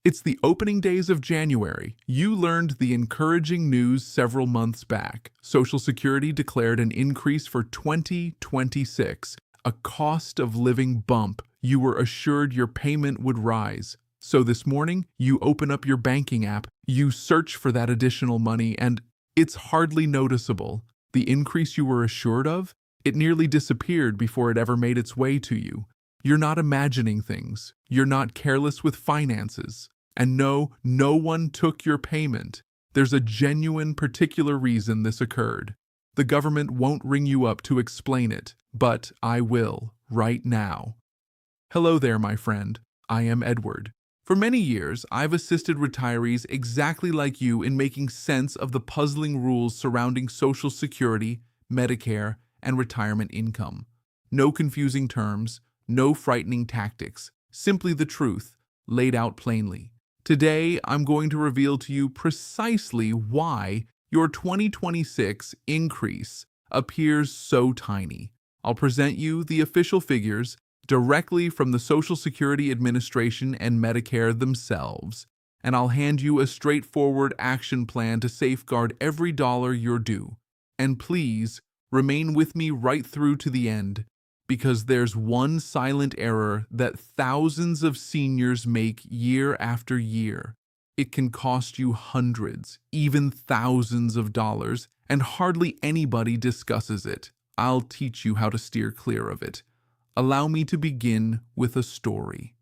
It's the opening days of January. You learned the encouraging news several months back. Social Security declared an increase for 2026, a cost of living bump. You were assured your payment would rise. So this morning, you open up your banking app, you search for that additional money, and it's hardly noticeable. The increase you were assured of, it nearly disappeared before it ever made its way to you. You're not imagining things. You're not careless with finances. And no one took your payment. There's a genuine, particular reason this occurred. The government won't ring you up to explain it, but I will, right now. Hello there, my friend. I am Edward. For many years, I've assisted retirees exactly like you in making sense of the puzzling rules surrounding Social Security, Medicare, and retirement income. No confusing terms, no frightening tactics, simply the truth, laid out plainly. Today, I'm going to reveal to you precisely why your 2026 increase appears so tiny. I'll present you the official figures directly from the Social Security Administration and Medicare themselves, and I'll hand you a straightforward action plan to safeguard every dollar you're due. And please, remain with me right through to the end, because there's one silent error that thousands of seniors make year after year. It can cost you hundreds, even thousands of dollars, and hardly anybody discusses it. I'll teach you how to steer clear of it. Allow me to begin with a story.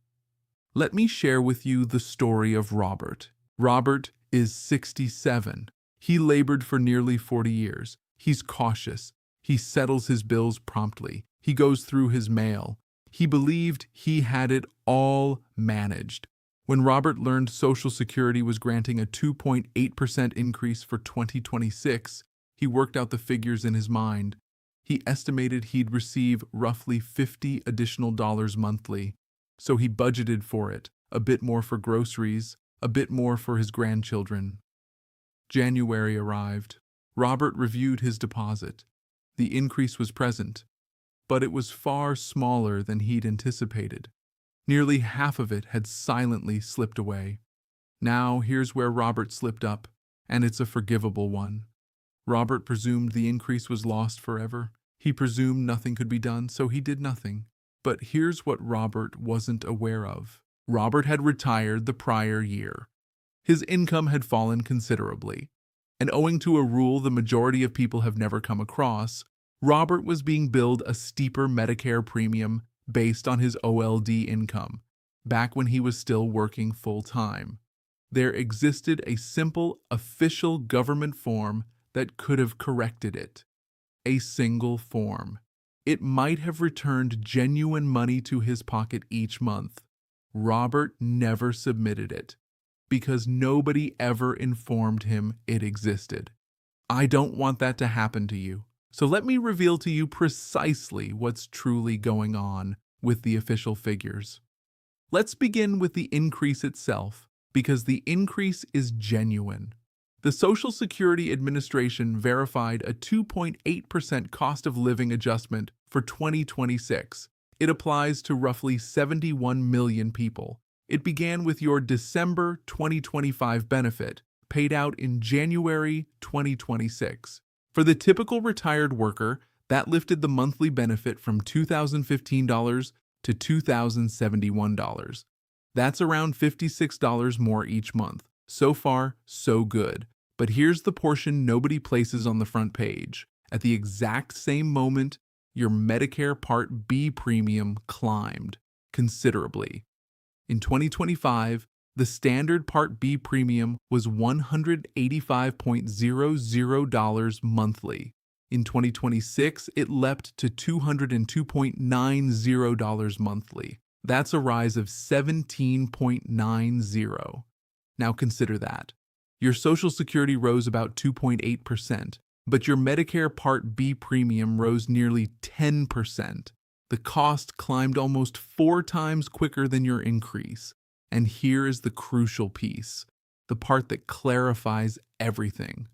Let me share with you the story of Robert. Robert is 67. He labored for nearly 40 years. He's cautious. He settles his bills promptly. He goes through his mail. He believed he had it all managed. When Robert learned Social Security was granting a 2.8% increase for 2026, he worked out the figures in his mind. He estimated he'd receive roughly $50 additional monthly, so he budgeted for it, a bit more for groceries, a bit more for his grandchildren. January arrived. Robert reviewed his deposit. The increase was present, but it was far smaller than he'd anticipated. Nearly half of it had silently slipped away. Now here's where Robert slipped up, and it's a forgivable one. Robert presumed the increase was lost forever. He presumed nothing could be done, so he did nothing. But here's what Robert wasn't aware of. Robert had retired the prior year. His income had fallen considerably, and owing to a rule the majority of people have never come across, Robert was being billed a steeper Medicare premium based on his OLD income, back when he was still working full-time. There existed a simple, official government form that could have corrected it. A single form. It might have returned genuine money to his pocket each month. Robert never submitted it, because nobody ever informed him it existed. I don't want that to happen to you. So let me reveal to you precisely what's truly going on with the official figures. Let's begin with the increase itself, because the increase is genuine. The Social Security Administration verified a 2.8% cost of living adjustment for 2026. It applies to roughly 71 million people. It began with your December 2025 benefit, paid out in January 2026. For the typical retired worker, that lifted the monthly benefit from $2,015 to $2,071. That's around $56 more each month. So far, so good. But here's the portion nobody places on the front page. At the exact same moment, your Medicare Part B premium climbed considerably. In 2025, the standard Part B premium was $185.00 monthly. In 2026, it leapt to $202.90 monthly. That's a rise of 17.90. Now consider that. Your Social Security rose about 2.8%, but your Medicare Part B premium rose nearly 10%. The cost climbed almost 4 times quicker than your increase. And here is the crucial piece, the part that clarifies everything.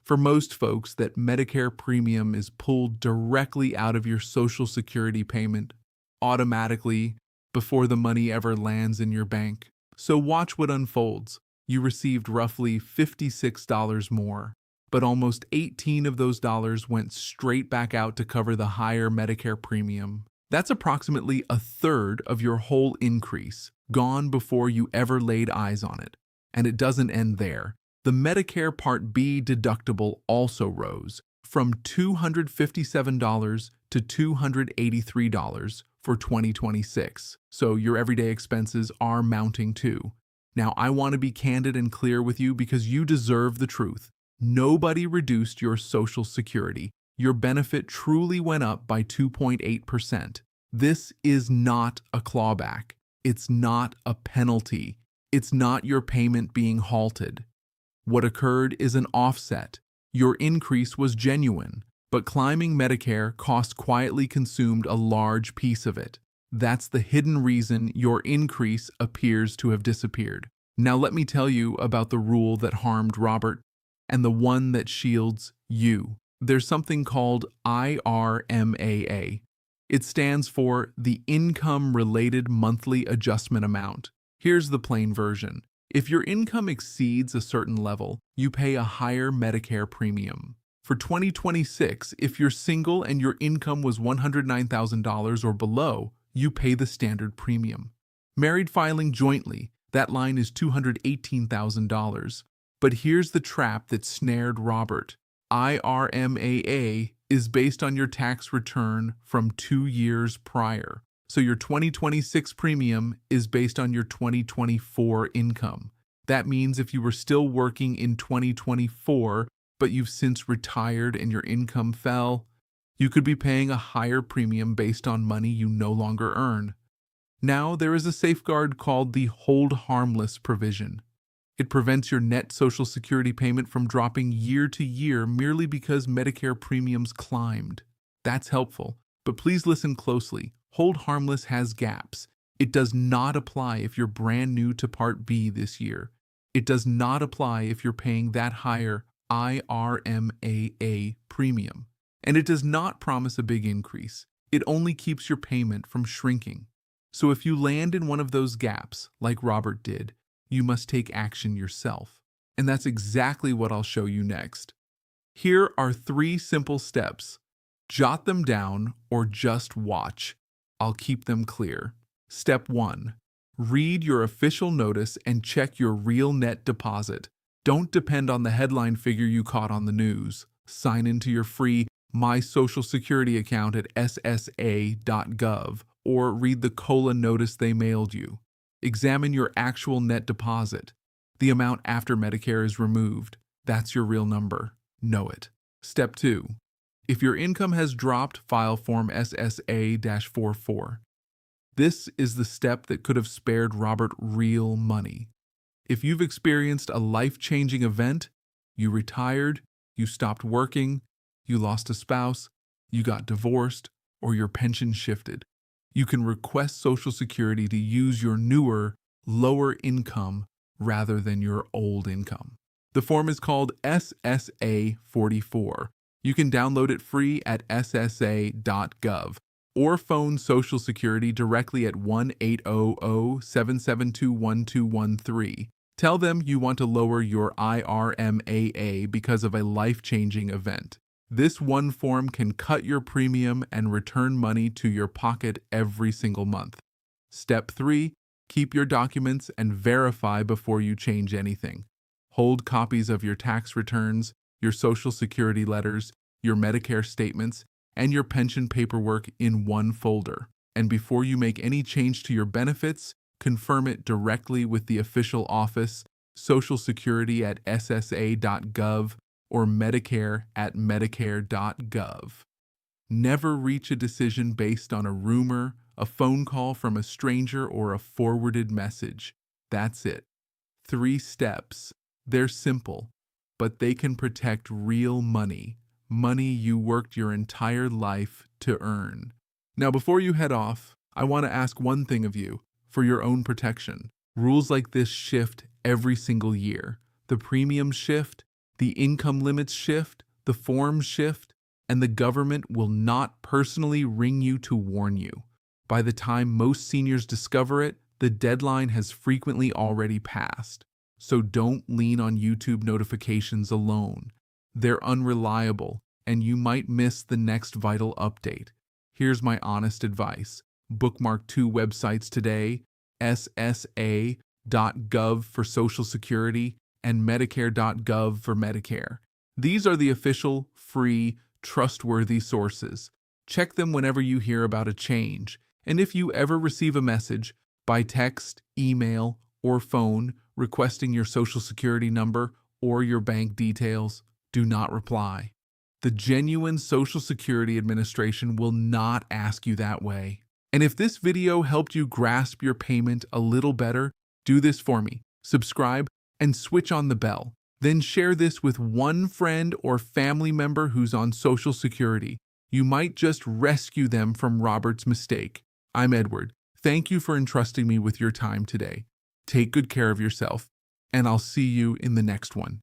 For most folks, that Medicare premium is pulled directly out of your Social Security payment, automatically, before the money ever lands in your bank. So watch what unfolds. You received roughly $56 more, but almost 18 of those dollars went straight back out to cover the higher Medicare premium. That's approximately a third of your whole increase, gone before you ever laid eyes on it. And it doesn't end there. The Medicare Part B deductible also rose from $257 to $283 for 2026. So your everyday expenses are mounting too. Now, I want to be candid and clear with you because you deserve the truth. Nobody reduced your Social Security. Your benefit truly went up by 2.8%. This is not a clawback. It's not a penalty. It's not your payment being halted. What occurred is an offset. Your increase was genuine, but climbing Medicare cost quietly consumed a large piece of it. That's the hidden reason your increase appears to have disappeared. Now let me tell you about the rule that harmed Robert and the one that shields you. There's something called IRMAA. It stands for the Income-Related Monthly Adjustment Amount. Here's the plain version. If your income exceeds a certain level, you pay a higher Medicare premium. For 2026, if you're single and your income was $109,000 or below, you pay the standard premium. Married filing jointly, that line is $218,000. But here's the trap that snared Robert. IRMAA is based on your tax return from 2 years prior. So your 2026 premium is based on your 2024 income. That means if you were still working in 2024, but you've since retired and your income fell, you could be paying a higher premium based on money you no longer earn. Now there is a safeguard called the hold harmless provision. It prevents your net Social Security payment from dropping year to year merely because Medicare premiums climbed. That's helpful, but please listen closely. Hold harmless has gaps. It does not apply if you're brand new to Part B this year. It does not apply if you're paying that higher IRMAA premium. And it does not promise a big increase. It only keeps your payment from shrinking. So if you land in one of those gaps, like Robert did, you must take action yourself. And that's exactly what I'll show you next. Here are 3 simple steps. Jot them down or just watch. I'll keep them clear. Step 1. Read your official notice and check your real net deposit. Don't depend on the headline figure you caught on the news. Sign into your free My Social Security account at ssa.gov or read the COLA notice they mailed you. Examine your actual net deposit, the amount after Medicare is removed. That's your real number. Know it. Step 2. If your income has dropped, file Form SSA-44. This is the step that could have spared Robert real money. If you've experienced a life-changing event, you retired, you stopped working, you lost a spouse, you got divorced, or your pension shifted, you can request Social Security to use your newer, lower income rather than your old income. The form is called SSA-44. You can download it free at ssa.gov or phone Social Security directly at 1-800-772-1213. Tell them you want to lower your IRMAA because of a life-changing event. This one form can cut your premium and return money to your pocket every single month. Step 3. Keep your documents and verify before you change anything. Hold copies of your tax returns, your Social Security letters, your Medicare statements, and your pension paperwork in one folder. And before you make any change to your benefits, confirm it directly with the official office, Social Security at ssa.gov, or Medicare at medicare.gov. Never reach a decision based on a rumor, a phone call from a stranger, or a forwarded message. That's it. 3 steps. They're simple, but they can protect real money. Money you worked your entire life to earn. Now, before you head off, I want to ask one thing of you for your own protection. Rules like this shift every single year. The premiums shift, the income limits shift, the forms shift, and the government will not personally ring you to warn you. By the time most seniors discover it, the deadline has frequently already passed. So don't lean on YouTube notifications alone. They're unreliable, and you might miss the next vital update. Here's my honest advice. Bookmark 2 websites today: ssa.gov for Social Security and Medicare.gov for Medicare. These are the official, free, trustworthy sources. Check them whenever you hear about a change. And if you ever receive a message by text, email, or phone requesting your Social Security number or your bank details, do not reply. The genuine Social Security Administration will not ask you that way. And if this video helped you grasp your payment a little better, do this for me. Subscribe and switch on the bell. Then share this with one friend or family member who's on Social Security. You might just rescue them from Robert's mistake. I'm Edward. Thank you for entrusting me with your time today. Take good care of yourself, and I'll see you in the next one.